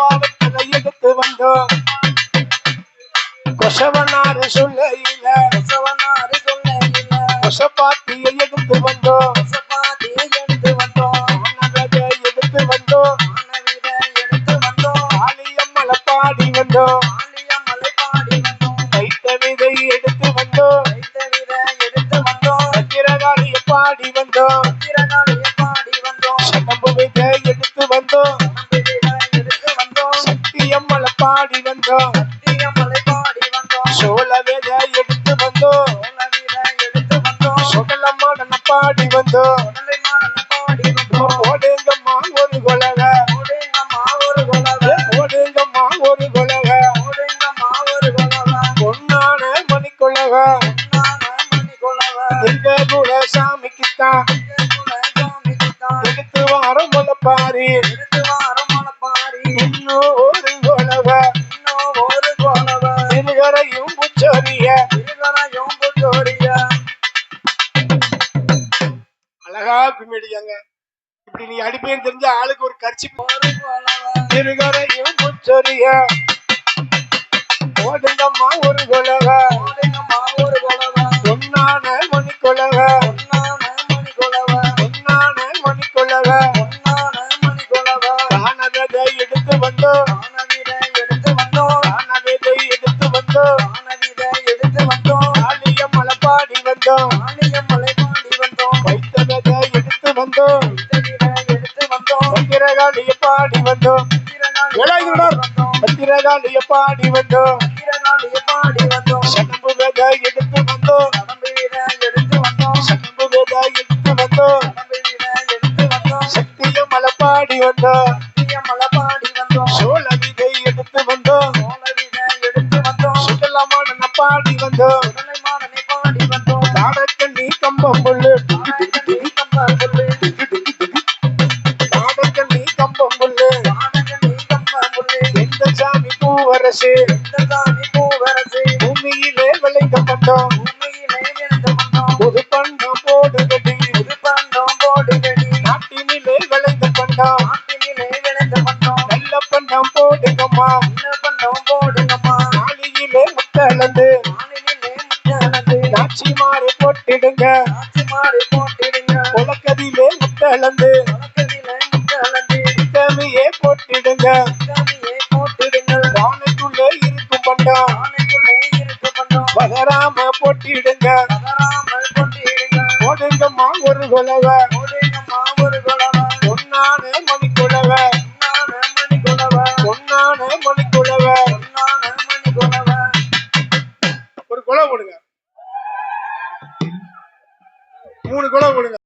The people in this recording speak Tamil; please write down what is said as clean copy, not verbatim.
பாவத்தை எடுத்து வந்தோம் கொசவனாறு சொல்லையில கொசப்பாத்தியை எடுத்து வந்தோம் எடுத்து வந்தோம் ஆலியம்மலை பாடி வந்தோம் கைத்த விதை எடுத்து வந்தோம் பத்திரகாளிய பாடி வந்தோம் சடம்பு விதை எடுத்து வந்தோம் சக்தியம்மலை பாடி வந்தோம் சோழ விதை எடுத்து வந்தோம் சொகலம்மான பாடி வந்தோம் ஓடுங்கம்மா ஒரு கொலக ஓடுங்கம்மா ஒரு கொலக பொன்னான மணிக்கொலக எங்க குல சாமிக்குத்தான் எடுத்து வாரம் முளைப்பாரி இன்னும் ஒரு கொலக இருகரையும் புச்சோரிய அழகா கும்மிடியாங்க இப்படி நீ அடிப்பேன்னு தெரிஞ்ச ஆளுக்கு ஒரு கட்சி இருகரையும் புச்சோரிய ஓடுங்கம்மா ஒரு கொலக பொன்னான மணிக்கொலக பொன்னான மணிக்கொலக காணவதை எடுத்து வந்தோம் காணவதை எடுத்து வந்தோம் ஆலியம்மலை பாடி வந்தோம் வைத்தவதை எடுத்து வந்தோம் பத்திரகாளிய பாடி வந்தோம் பத்திரகாளிய பாடி வந்தோம் சடம்பு விதை எடுத்து வந்தோம் சடம்பு விதை எடுத்து வந்தோம் சக்தியம்மலை பாடி வந்தோம் சோழ விதை எடுத்து வந்தோம் சுடலமான பாடி வந்தோம் தாடக்கண்ணி கம்பம் புல்லு தாடக்கண்ணி கம்பம் புல்லு எந்த சாமி பூவரசு பூமியிலே விளைந்த பண்டம் புது பண்டம் போடுகடி நாட்டினிலே விளைந்த பண்டம் நல்ல பண்டம் போடுங்கம்மா நாளியிலே முத்தளந்து நாச்சி மாறி போட்டிடுங்க உலக்கதிலே முத்தளந்து தமியே போட்டிடுங்க வானத்துள்ளே இருக்கும் பண்டம் பகராம போட்டிடுங்க ஓடுங்கம்மா ஒரு கொலவ பொன்னான மணிக்குலவ பொன்னான மணிக்குலவ ஒரு கொலை போடுங்க 3 கொலை போடுங்க